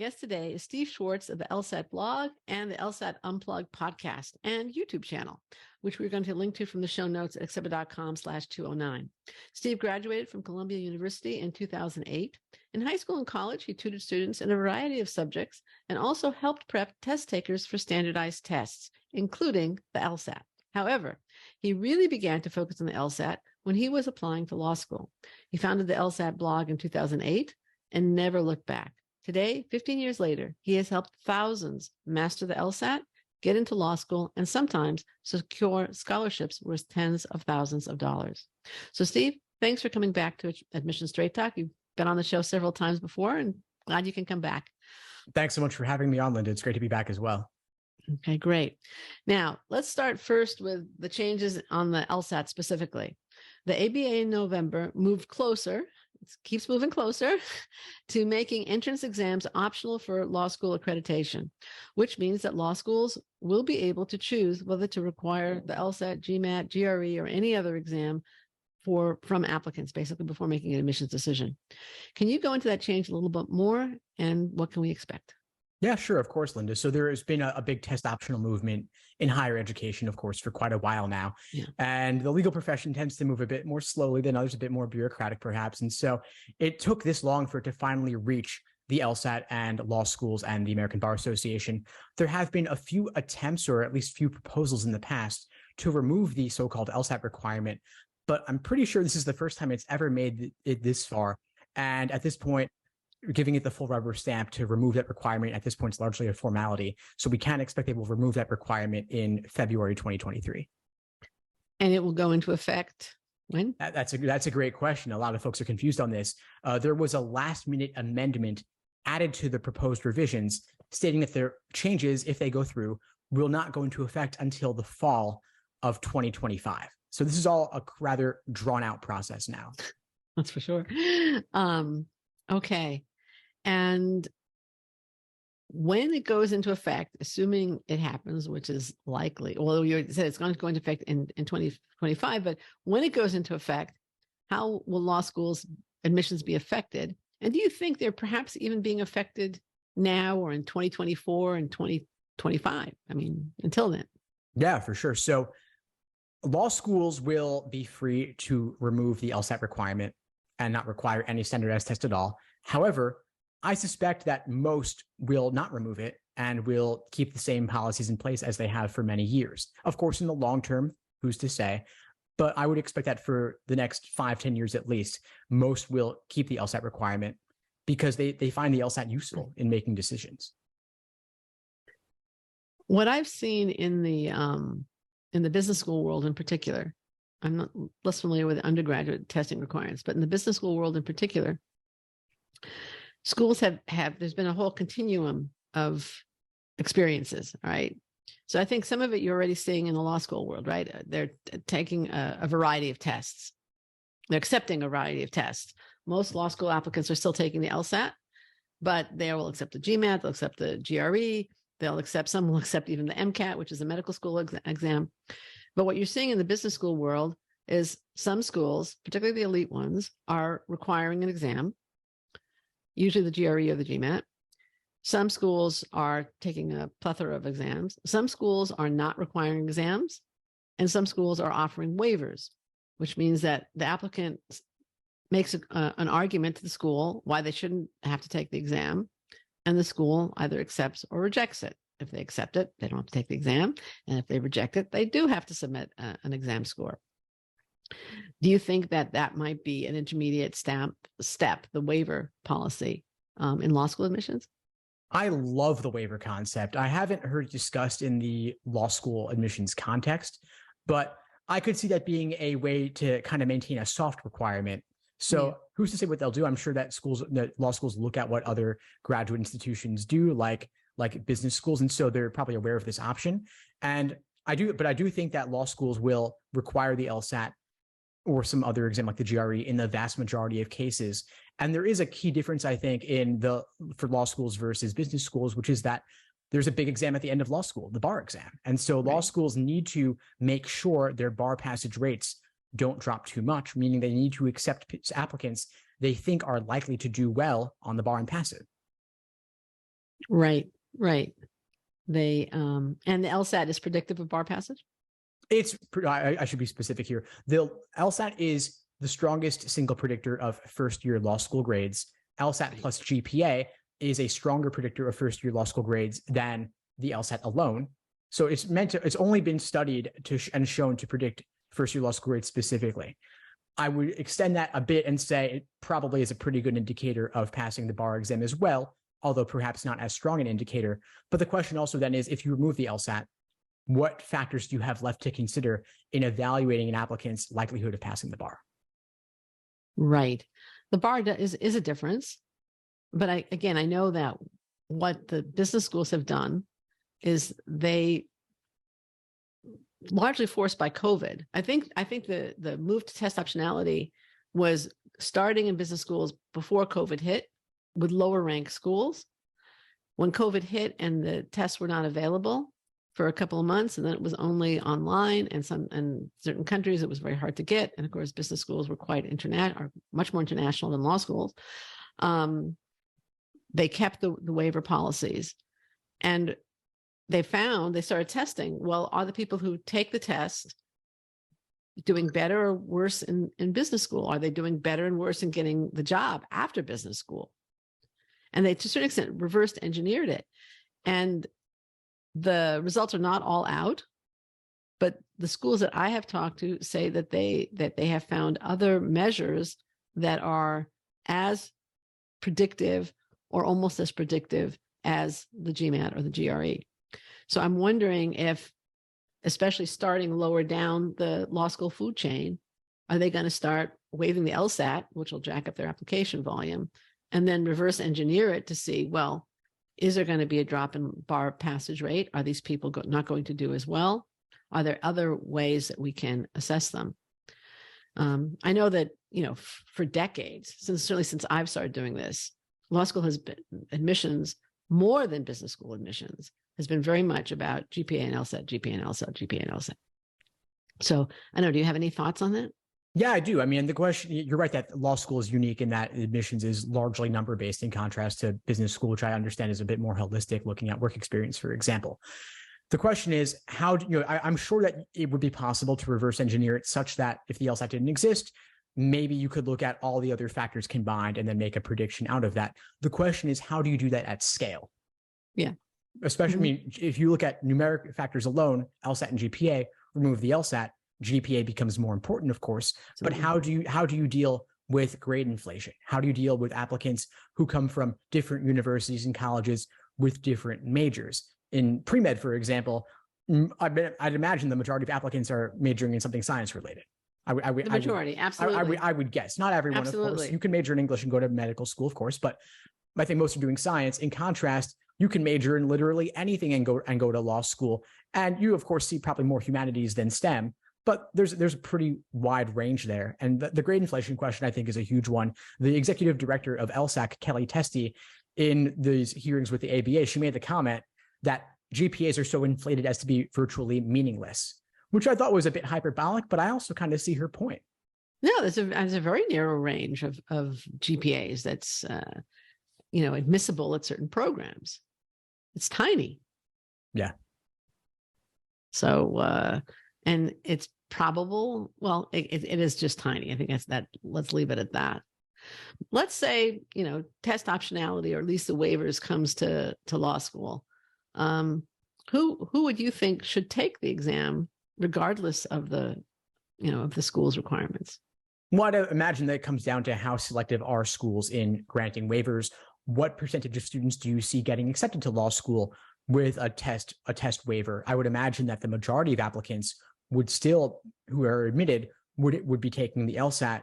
guest today is Steve Schwartz of the LSAT blog and the LSAT Unplugged podcast and YouTube channel, which we're going to link to from the show notes at accepted.com/209. Steve graduated from Columbia University in 2008. In high school and college, he tutored students in a variety of subjects and also helped prep test takers for standardized tests, including the LSAT. However, he really began to focus on the LSAT when he was applying for law school. He founded the LSAT blog in 2008 and never looked back. Today, 15 years later, he has helped thousands master the LSAT, get into law school, and sometimes secure scholarships worth tens of thousands of dollars. So, Steve, thanks for coming back to Admission Straight Talk. You've been on the show several times before, and glad you can come back. Thanks so much for having me on, Linda. It's great to be back as well. Okay, great. Now, let's start first with the changes on the LSAT specifically. The ABA in November moved closer, it keeps moving closer, to making entrance exams optional for law school accreditation, which means that law schools will be able to choose whether to require the LSAT, GMAT, GRE, or any other exam from applicants, basically, before making an admissions decision. Can you go into that change a little bit more, and what can we expect? Yeah, sure. Of course, Linda. So there has been a big test optional movement in higher education, of course, for quite a while now. Yeah. And the legal profession tends to move a bit more slowly than others, a bit more bureaucratic, perhaps. And so it took this long for it to finally reach the LSAT and law schools and the American Bar Association. There have been a few attempts, or at least few proposals in the past, to remove the so-called LSAT requirement. But I'm pretty sure this is the first time it's ever made it this far. And at this point, giving it the full rubber stamp to remove that requirement at this point is largely a formality. So we can't expect they will remove that requirement in February 2023. And it will go into effect when? That's a great question. A lot of folks are confused on this. There was a last-minute amendment added to the proposed revisions stating that their changes, if they go through, will not go into effect until the fall of 2025. So this is all a rather drawn-out process now. That's for sure. Okay. And when it goes into effect, assuming it happens, which is likely, although you said it's going to go into effect in 2025, but when it goes into effect, how will law schools admissions be affected? And do you think they're perhaps even being affected now or in 2024 and 2025? I mean, until then. Yeah, for sure. So law schools will be free to remove the LSAT requirement and not require any standardized test at all. However, I suspect that most will not remove it and will keep the same policies in place as they have for many years. Of course, in the long term, who's to say? But I would expect that for the next 5-10 years at least, most will keep the LSAT requirement because they find the LSAT useful in making decisions. What I've seen in the business school world in particular, I'm not less familiar with the undergraduate testing requirements, but in the business school world in particular, schools have there's been a whole continuum of experiences, right? So I think some of it you're already seeing in the law school world, right? They're taking a variety of tests. They're accepting a variety of tests. Most law school applicants are still taking the LSAT, but they will accept the GMAT, they'll accept the GRE, some will accept even the MCAT, which is a medical school exam. But what you're seeing in the business school world is some schools, particularly the elite ones, are requiring an exam, usually the GRE or the GMAT. Some schools are taking a plethora of exams. Some schools are not requiring exams, and some schools are offering waivers, which means that the applicant makes an argument to the school why they shouldn't have to take the exam, and the school either accepts or rejects it. If they accept it, they don't have to take the exam. And if they reject it, they do have to submit an exam score. Do you think that might be an intermediate step, the waiver policy in law school admissions? I love the waiver concept. I haven't heard it discussed in the law school admissions context, but I could see that being a way to kind of maintain a soft requirement. So who's to say what they'll do? I'm sure that law schools look at what other graduate institutions do, like business schools. And so they're probably aware of this option. And I do think that law schools will require the LSAT or some other exam like the GRE in the vast majority of cases. And there is a key difference, I think, for law schools versus business schools, which is that there's a big exam at the end of law school, the bar exam. And so law schools need to make sure their bar passage rates don't drop too much, meaning they need to accept applicants they think are likely to do well on the bar and pass it. Right, right. They and the LSAT is predictive of bar passage. I should be specific here. The LSAT is the strongest single predictor of first year law school grades. LSAT Right. plus GPA is a stronger predictor of first year law school grades than the LSAT alone. So it's only been studied and shown to predict first year law school grades specifically. I would extend that a bit and say it probably is a pretty good indicator of passing the bar exam as well, although perhaps not as strong an indicator. But the question also then is, if you remove the LSAT, what factors do you have left to consider in evaluating an applicant's likelihood of passing the bar? Right. The bar is a difference. But I know that what the business schools have done is they, largely forced by COVID. I think the move to test optionality was starting in business schools before COVID hit with lower ranked schools. When COVID hit and the tests were not available for a couple of months, and then it was only online, and certain countries it was very hard to get. And of course, business schools were quite international, or much more international than law schools. They kept the waiver policies, and they started testing. Well, are the people who take the test doing better or worse in business school? Are they doing better and worse in getting the job after business school? And they, to a certain extent, reversed engineered it. And the results are not all out, but the schools that I have talked to say that they have found other measures that are as predictive or almost as predictive as the GMAT or the GRE. So I'm wondering if, especially starting lower down the law school food chain, are they going to start waiving the LSAT, which will jack up their application volume, and then reverse engineer it to see, well, is there going to be a drop in bar passage rate? Are these people not going to do as well? Are there other ways that we can assess them? I know that, for decades, certainly since I've started doing this, law school has been admissions more than business school admissions has been very much about GPA and LSAT, GPA and LSAT, GPA and LSAT. So I don't know, do you have any thoughts on that? Yeah, I do. I mean, the question, you're right that law school is unique in that admissions is largely number-based in contrast to business school, which I understand is a bit more holistic, looking at work experience, for example. The question is, I'm sure that it would be possible to reverse engineer it such that if the LSAT didn't exist, maybe you could look at all the other factors combined and then make a prediction out of that. The question is, how do you do that at scale? Yeah. Especially, I mean, if you look at numeric factors alone, LSAT and GPA, remove the LSAT, GPA becomes more important, of course. But how do you deal with grade inflation? How do you deal with applicants who come from different universities and colleges with different majors? In pre-med, for example, I'd imagine the majority of applicants are majoring in something science related. The majority, absolutely. I would guess. Not everyone, absolutely. Of course. You can major in English and go to medical school, of course, but I think most are doing science. In contrast, you can major in literally anything and go to law school. And you, of course, see probably more humanities than STEM, but there's a pretty wide range there. And the grade inflation question, I think, is a huge one. The executive director of LSAC, Kelly Testy, in these hearings with the ABA, she made the comment that GPAs are so inflated as to be virtually meaningless, which I thought was a bit hyperbolic, but I also kind of see her point. No, there's a very narrow range of GPAs that's admissible at certain programs. It's tiny. Yeah. So and it's probable. Well, it is just tiny. I think that's that. Let's leave it at that. Let's say test optionality, or at least the waivers, comes to law school. Who would you think should take the exam, regardless of the school's requirements? Well, I imagine that it comes down to how selective are schools in granting waivers. What percentage of students do you see getting accepted to law school with a test waiver? I would imagine that the majority of applicants who are admitted would be taking the LSAT,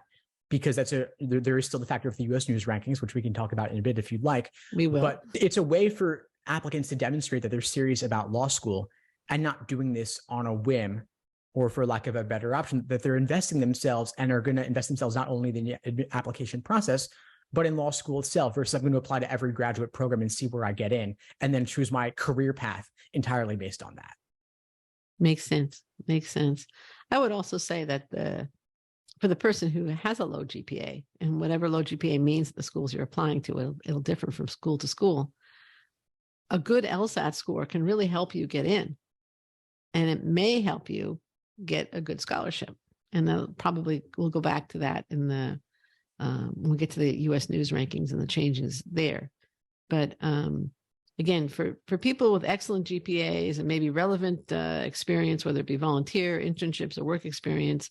because there is still the factor of the U.S. News rankings, which we can talk about in a bit if you'd like. We will. But it's a way for applicants to demonstrate that they're serious about law school and not doing this on a whim, or for lack of a better option, that they're investing themselves and are going to invest themselves not only in the application process, but in law school itself, versus I'm going to apply to every graduate program and see where I get in, and then choose my career path entirely based on that. Makes sense. I would also say that for the person who has a low GPA, and whatever low GPA means at the schools you're applying to, it'll differ from school to school. a good LSAT score can really help you get in, and it may help you get a good scholarship. And we'll go back to that in the when we get to the U.S. News rankings and the changes there. But again, for people with excellent GPAs and maybe relevant experience, whether it be volunteer, internships, or work experience,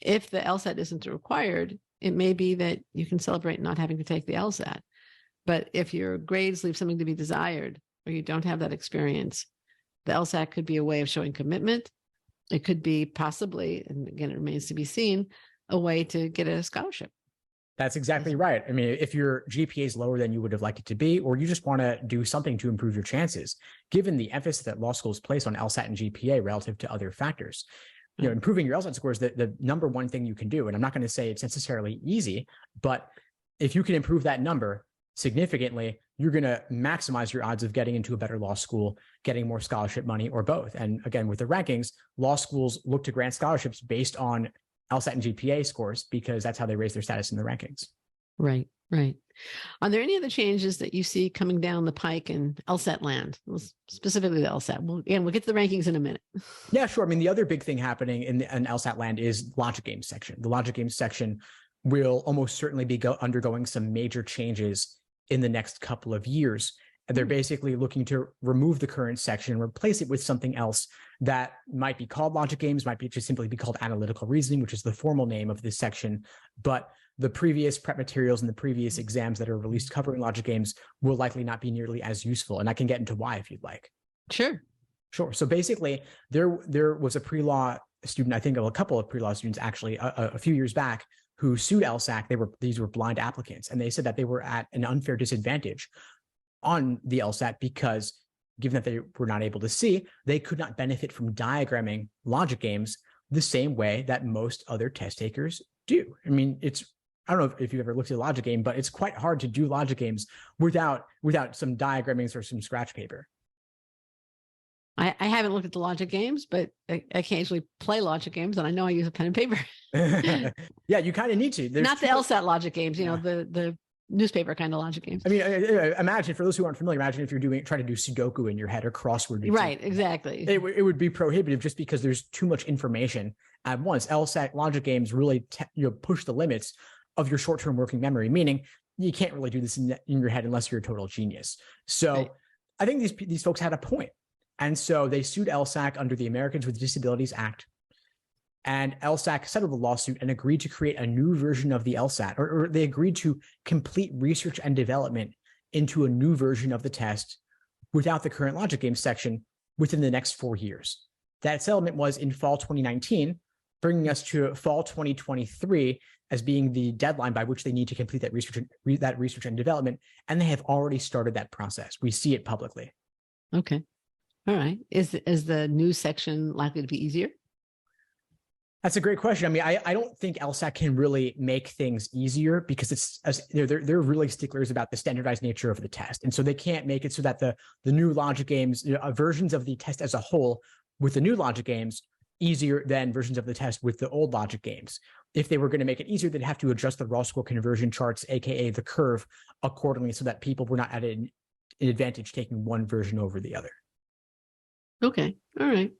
if the LSAT isn't required, it may be that you can celebrate not having to take the LSAT. But if your grades leave something to be desired, or you don't have that experience, the LSAT could be a way of showing commitment. It could be possibly, and again, it remains to be seen, a way to get a scholarship. That's exactly right. I mean, if your GPA is lower than you would have liked it to be, or you just want to do something to improve your chances, given the emphasis that law schools place on LSAT and GPA relative to other factors, improving your LSAT score is the number one thing you can do. And I'm not going to say it's necessarily easy, but if you can improve that number significantly, you're going to maximize your odds of getting into a better law school, getting more scholarship money, or both. And again, with the rankings, law schools look to grant scholarships based on LSAT and GPA scores because that's how they raise their status in the rankings. Right, right. Are there any other changes that you see coming down the pike in LSAT land, specifically the LSAT? We'll get to the rankings in a minute. Yeah, sure. I mean, the other big thing happening in LSAT land is logic games section. The logic games section will almost certainly be undergoing some major changes in the next couple of years. And they're basically looking to remove the current section and replace it with something else that might be called logic games, might be just simply be called analytical reasoning, which is the formal name of this section. But the previous prep materials and the previous exams that are released covering logic games will likely not be nearly as useful. And I can get into why if you'd like. Sure. So basically, there was a pre-law student, I think a couple of pre-law students actually, a few years back, who sued LSAC. These were blind applicants, and they said that they were at an unfair disadvantage on the LSAT because, given that they were not able to see, they could not benefit from diagramming logic games the same way that most other test takers do. I mean, I don't know if you've ever looked at a logic game, but it's quite hard to do logic games without some diagrammings or some scratch paper. I haven't looked at the logic games, but I occasionally play logic games, and I know I use a pen and paper. Yeah, you kind of need to. Not the LSAT logic games, the newspaper kind of logic games. I mean, imagine, for those who aren't familiar, imagine if you're trying to do Sudoku in your head or crossword. Right, exactly. It would be prohibitive just because there's too much information at once. LSAT logic games really push the limits of your short-term working memory, meaning you can't really do this in your head unless you're a total genius. So right. I think these folks had a point. And so they sued LSAC under the Americans with Disabilities Act. And LSAC settled the lawsuit and agreed to create a new version of the LSAT, or they agreed to complete research and development into a new version of the test without the current logic games section within the next 4 years. That settlement was in fall 2019, bringing us to fall 2023 as being the deadline by which they need to complete that research and development. And they have already started that process. We see it publicly. Okay. All right. Is the new section likely to be easier? That's a great question. I mean, I don't think LSAT can really make things easier because they're really sticklers about the standardized nature of the test. And so they can't make it so that the new logic games, versions of the test as a whole with the new logic games easier than versions of the test with the old logic games. If they were going to make it easier, they'd have to adjust the raw score conversion charts, aka the curve, accordingly so that people were not at an advantage taking one version over the other. Okay. All right.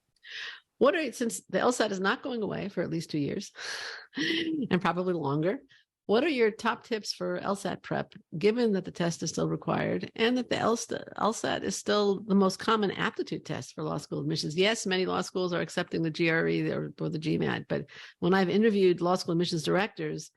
Since the LSAT is not going away for at least 2 years and probably longer, what are your top tips for LSAT prep, given that the test is still required and that the LSAT is still the most common aptitude test for law school admissions? Yes, many law schools are accepting the GRE or the GMAT, but when I've interviewed law school admissions directors,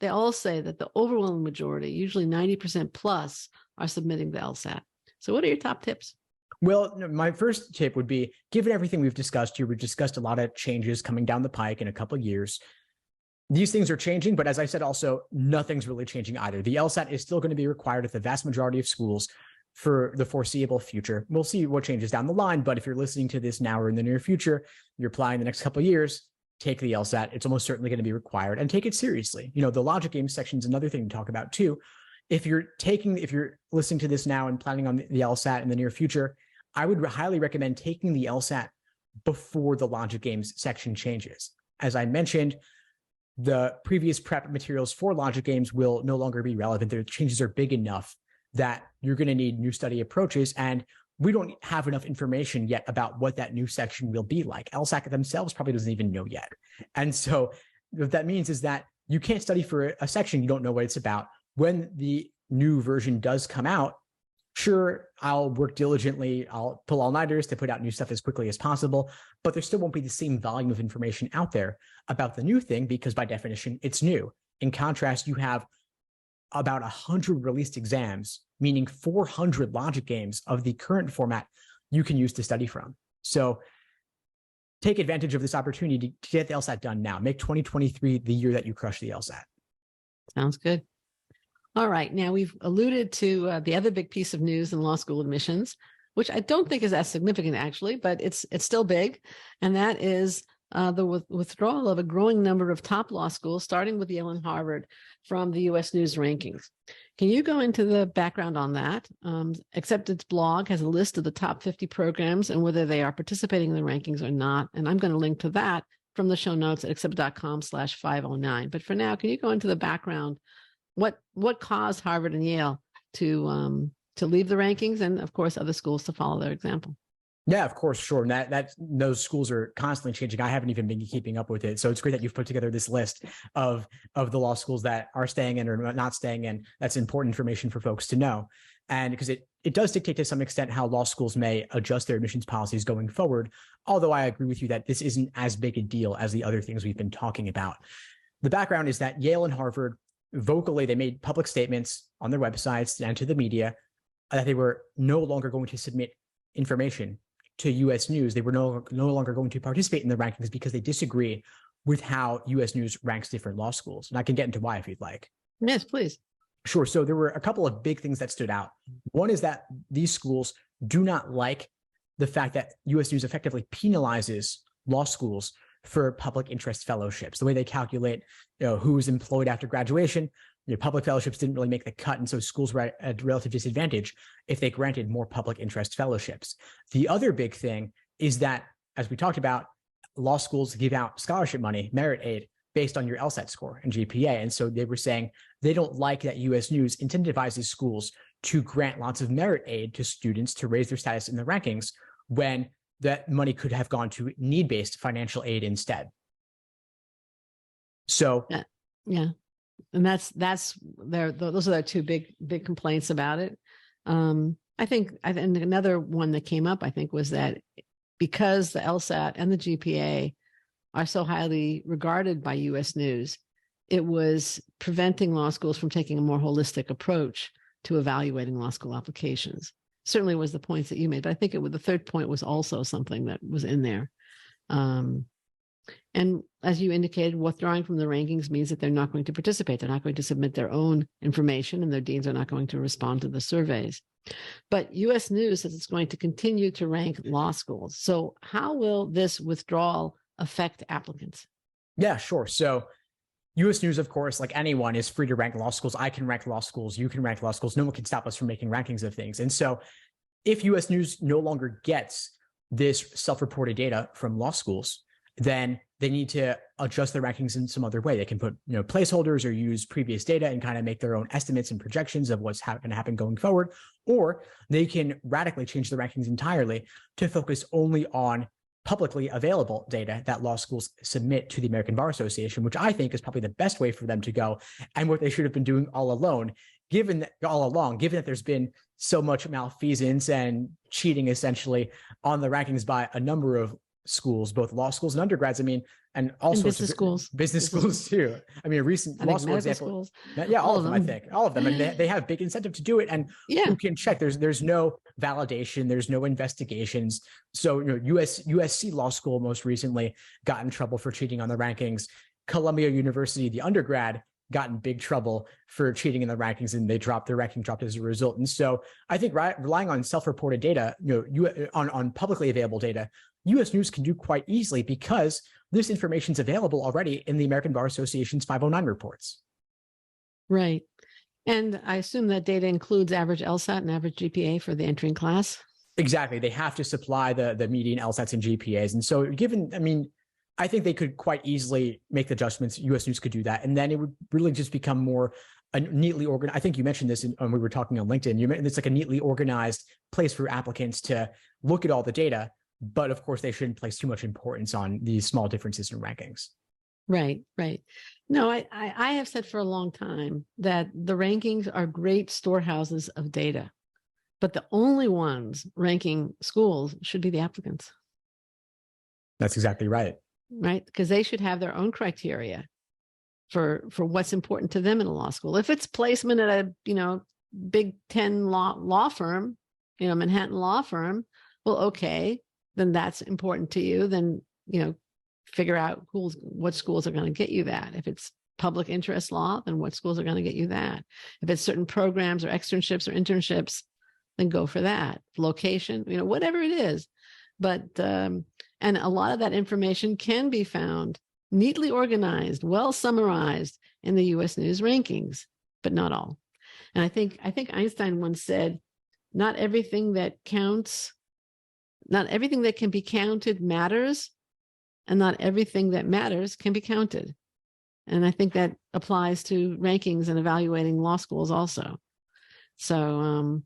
they all say that the overwhelming majority, usually 90% plus, are submitting the LSAT. So what are your top tips? Well, my first tip would be, given everything we've discussed here, we've discussed a lot of changes coming down the pike in a couple of years. These things are changing, but as I said, also, nothing's really changing either. The LSAT is still going to be required at the vast majority of schools for the foreseeable future. We'll see what changes down the line, but if you're listening to this now or in the near future, you're applying the next couple of years, take the LSAT. It's almost certainly going to be required, and take it seriously. The logic game section is another thing to talk about too. If you're listening to this now and planning on the LSAT in the near future, I would highly recommend taking the LSAT before the logic games section changes. As I mentioned, the previous prep materials for logic games will no longer be relevant. The changes are big enough that you're going to need new study approaches. And we don't have enough information yet about what that new section will be like. LSAC themselves probably doesn't even know yet. And so what that means is that you can't study for a section you don't know what it's about. When the new version does come out, sure, I'll work diligently. I'll pull all-nighters to put out new stuff as quickly as possible, but there still won't be the same volume of information out there about the new thing because by definition, it's new. In contrast, you have about 100 released exams, meaning 400 logic games of the current format you can use to study from. So take advantage of this opportunity to get the LSAT done now. Make 2023 the year that you crush the LSAT. Sounds good. All right. Now we've alluded to the other big piece of news in law school admissions, which I don't think is as significant actually, but it's still big. And that is the withdrawal of a growing number of top law schools, starting with Yale and Harvard, from the U.S. News rankings. Can you go into the background on that? Accepted's blog has a list of the top 50 programs and whether they are participating in the rankings or not. And I'm going to link to that from the show notes at accept.com/509. But for now, can you go into the background? What caused Harvard and Yale to leave the rankings, and of course other schools to follow their example? Yeah, of course, sure. And that those schools are constantly changing. I haven't even been keeping up with it. So it's great that you've put together this list of the law schools that are staying in or not staying in. That's important information for folks to know. And because it does dictate to some extent how law schools may adjust their admissions policies going forward. Although I agree with you that this isn't as big a deal as the other things we've been talking about. The background is that Yale and Harvard vocally, they made public statements on their websites and to the media that they were no longer going to submit information to U.S. News. They were no longer going to participate in the rankings because they disagree with how U.S. News ranks different law schools. And I can get into why if you'd like. Yes, please. Sure. So there were a couple of big things that stood out. One is that these schools do not like the fact that U.S. News effectively penalizes law schools for public interest fellowships. The way they calculate, who's employed after graduation, public fellowships didn't really make the cut. And so schools were at a relative disadvantage if they granted more public interest fellowships. The other big thing is that, as we talked about, law schools give out scholarship money, merit aid, based on your LSAT score and GPA. And so they were saying they don't like that U.S. News incentivizes schools to grant lots of merit aid to students to raise their status in the rankings when that money could have gone to need-based financial aid instead. So yeah. And those are the two big complaints about it. I think another one that came up, I think, was that because the LSAT and the GPA are so highly regarded by U.S. News, it was preventing law schools from taking a more holistic approach to evaluating law school applications. Certainly was the points that you made, but I think the third point was also something that was in there. And as you indicated, withdrawing from the rankings means that they're not going to participate. They're not going to submit their own information, and their deans are not going to respond to the surveys. But U.S. News says it's going to continue to rank law schools. So how will this withdrawal affect applicants? Yeah, sure. So U.S. News, of course, like anyone, is free to rank law schools. I can rank law schools. You can rank law schools. No one can stop us from making rankings of things. And so if U.S. News no longer gets this self-reported data from law schools, then they need to adjust their rankings in some other way. They can put placeholders or use previous data and kind of make their own estimates and projections of what's going to happen going forward. Or they can radically change the rankings entirely to focus only on publicly available data that law schools submit to the American Bar Association, which I think is probably the best way for them to go and what they should have been doing all along, given that there's been so much malfeasance and cheating essentially on the rankings by a number of schools, both law schools and undergrads. I mean, and also business schools too. I mean, a recent law school example. Yeah, all of them. I think all of them, and they have big incentive to do it. And who can check? There's no validation. There's no investigations. So USC Law School most recently got in trouble for cheating on the rankings. Columbia University, the undergrad, got in big trouble for cheating in the rankings, and their ranking dropped as a result. And so I think relying on self-reported data, on publicly available data, U.S. News can do quite easily because this information is available already in the American Bar Association's 509 reports. Right. And I assume that data includes average LSAT and average GPA for the entering class. Exactly. They have to supply the median LSATs and GPAs. And so I think they could quite easily make the adjustments. U.S. News could do that. And then it would really just become more a neatly organized, I think you mentioned this when we were talking on LinkedIn, it's like a neatly organized place for applicants to look at all the data, but of course they shouldn't place too much importance on these small differences in rankings. Right, right. No, I have said for a long time that the rankings are great storehouses of data, but the only ones ranking schools should be the applicants. That's exactly right. Right, because they should have their own criteria for what's important to them in a law school. If it's placement at a Big 10 law firm, Manhattan law firm, well, okay, then that's important to you. Then figure out what schools are going to get you that. If it's public interest law, then what schools are going to get you that. If it's certain programs or externships or internships, then go for that. Location, whatever it is. But and a lot of that information can be found neatly organized, well summarized in the U.S. News rankings, but not all. And I think Einstein once said, not everything that can be counted matters, and not everything that matters can be counted. And I think that applies to rankings and evaluating law schools also. So,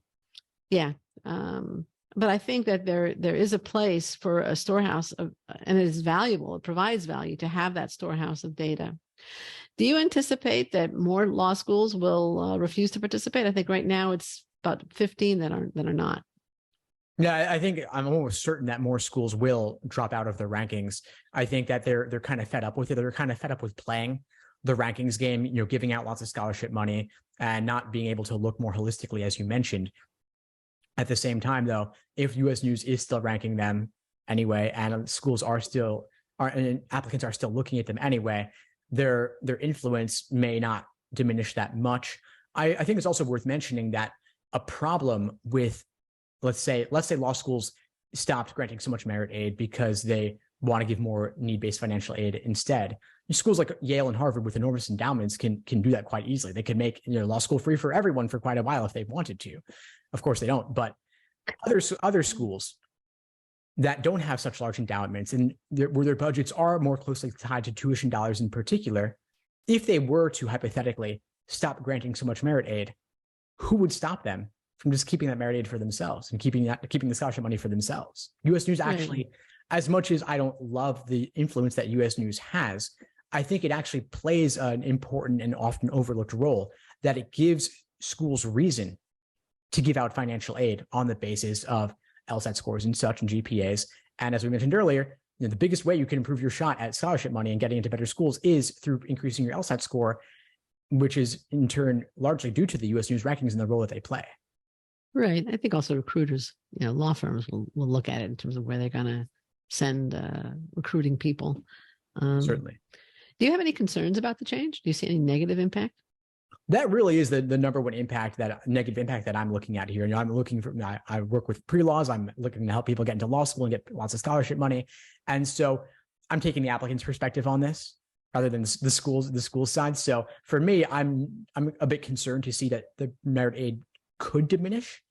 but I think that there is a place for a storehouse of, and it is valuable. It provides value to have that storehouse of data. Do you anticipate that more law schools will refuse to participate? I think right now it's about 15 that are not. Yeah, I think I'm almost certain that more schools will drop out of the rankings. I think that they're kind of fed up with it. They're kind of fed up with playing the rankings game, giving out lots of scholarship money and not being able to look more holistically, as you mentioned. At the same time, though, if U.S. News is still ranking them anyway, and schools and applicants are still looking at them anyway, their influence may not diminish that much. I think it's also worth mentioning that a problem with, let's say law schools stopped granting so much merit aid because they want to give more need-based financial aid instead. Schools like Yale and Harvard with enormous endowments can do that quite easily. They can make law school free for everyone for quite a while if they wanted to. Of course they don't, but other schools that don't have such large endowments and where their budgets are more closely tied to tuition dollars in particular, if they were to hypothetically stop granting so much merit aid, who would stop them from just keeping that merit aid for themselves and keeping the scholarship money for themselves? U.S. News actually, as much as I don't love the influence that U.S. News has, I think it actually plays an important and often overlooked role, that it gives schools reason to give out financial aid on the basis of LSAT scores and such and GPAs. And as we mentioned earlier, the biggest way you can improve your shot at scholarship money and getting into better schools is through increasing your LSAT score, which is in turn largely due to the U.S. News rankings and the role that they play. Right. I think also recruiters, law firms will look at it in terms of where they're going to send recruiting people. Certainly. Do you have any concerns about the change? Do you see any negative impact? That really is the number one negative impact that I'm looking at here. I'm looking for, I work with pre-laws. I'm looking to help people get into law school and get lots of scholarship money. And so I'm taking the applicant's perspective on this rather than the school side. So for me, I'm a bit concerned to see that the merit aid could diminish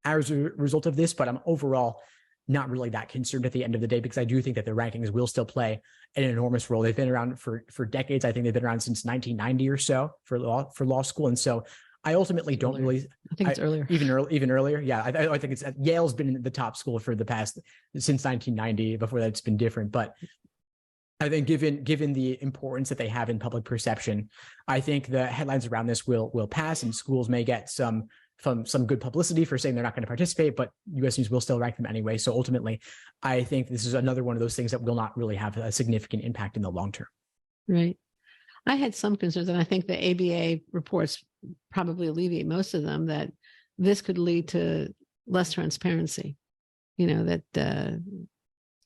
as a result of this, but I'm overall not really that concerned at the end of the day, because I do think that the rankings will still play an enormous role. They've been around for decades. I think they've been around since 1990 or so for law school. And so I ultimately don't really, I think it's earlier. Even earlier. Yeah. I think Yale's been the top school for the past, since 1990. Before that, it's been different. But I think given the importance that they have in public perception, I think the headlines around this will pass, and schools may get some good publicity for saying they're not going to participate, but U.S. News will still rank them anyway. So ultimately, I think this is another one of those things that will not really have a significant impact in the long term. Right. I had some concerns, and I think the ABA reports probably alleviate most of them, that this could lead to less transparency. That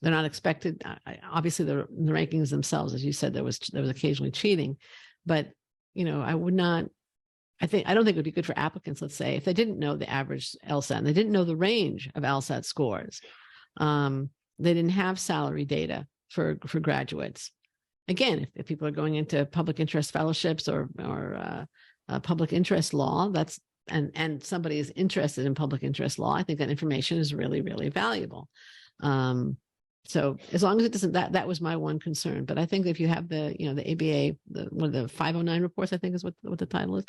they're not expected. Obviously, the rankings themselves, as you said, there was occasionally cheating, but I don't think it would be good for applicants, let's say, if they didn't know the average LSAT and they didn't know the range of LSAT scores. They didn't have salary data for graduates. Again, if people are going into public interest fellowships or public interest law, and somebody is interested in public interest law, I think that information is really, really valuable. So as long as it doesn't, that was my one concern. But I think if you have the ABA, one of the 509 reports, I think is what the title is,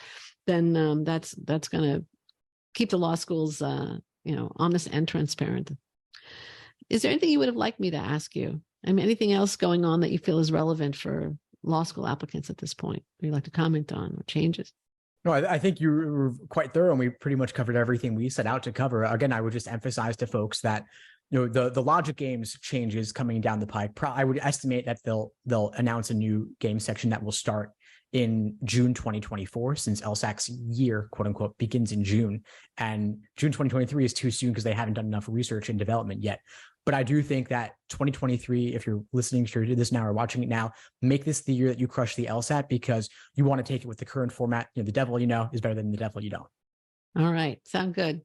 then that's going to keep the law schools, honest and transparent. Is there anything you would have liked me to ask you? I mean, anything else going on that you feel is relevant for law school applicants at this point, you'd like to comment on or changes? No, I think you were quite thorough, and we pretty much covered everything we set out to cover. Again, I would just emphasize to folks that the logic games changes coming down the pike. I would estimate that they'll announce a new game section that will start in June 2024, since LSAC's year, quote unquote, begins in June, and June 2023 is too soon because they haven't done enough research and development yet. But I do think that 2023, if you're listening to this now or watching it now, make this the year that you crush the LSAT, because you want to take it with the current format. The devil you know is better than the devil you don't. All right. Sound good.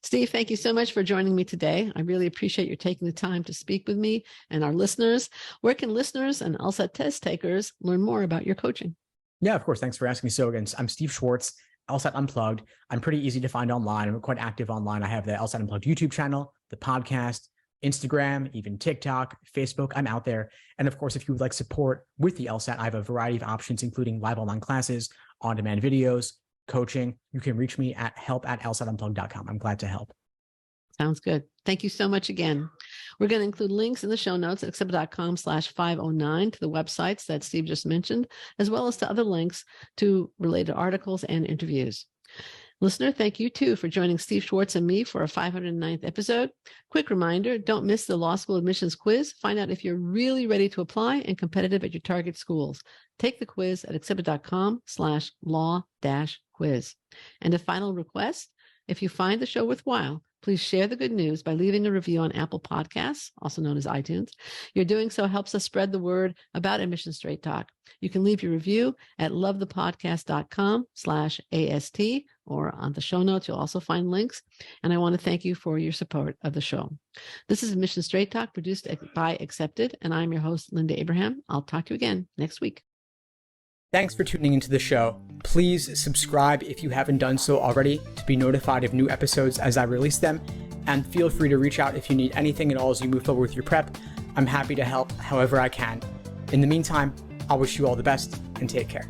Steve, thank you so much for joining me today. I really appreciate you taking the time to speak with me and our listeners. Where can listeners and LSAT test takers learn more about your coaching? Yeah, of course. Thanks for asking. So again, I'm Steve Schwartz, LSAT Unplugged. I'm pretty easy to find online. I'm quite active online. I have the LSAT Unplugged YouTube channel, the podcast, Instagram, even TikTok, Facebook. I'm out there. And of course, if you would like support with the LSAT, I have a variety of options, including live online classes, on-demand videos, coaching. You can reach me at help@lsatunplugged.com. I'm glad to help. Sounds good. Thank you so much again. We're going to include links in the show notes at accepted.com/509 to the websites that Steve just mentioned, as well as to other links to related articles and interviews. Listener, thank you too for joining Steve Schwartz and me for our 509th episode. Quick reminder, don't miss the law school admissions quiz. Find out if you're really ready to apply and competitive at your target schools. Take the quiz at accepted.com/law-quiz. And a final request, if you find the show worthwhile, please share the good news by leaving a review on Apple Podcasts, also known as iTunes. Your doing so helps us spread the word about Admission Straight Talk. You can leave your review at lovethepodcast.com/AST, or on the show notes, you'll also find links. And I want to thank you for your support of the show. This is Admission Straight Talk, produced by Accepted, and I'm your host, Linda Abraham. I'll talk to you again next week. Thanks for tuning into the show. Please subscribe if you haven't done so already to be notified of new episodes as I release them. And feel free to reach out if you need anything at all as you move forward with your prep. I'm happy to help however I can. In the meantime, I'll wish you all the best and take care.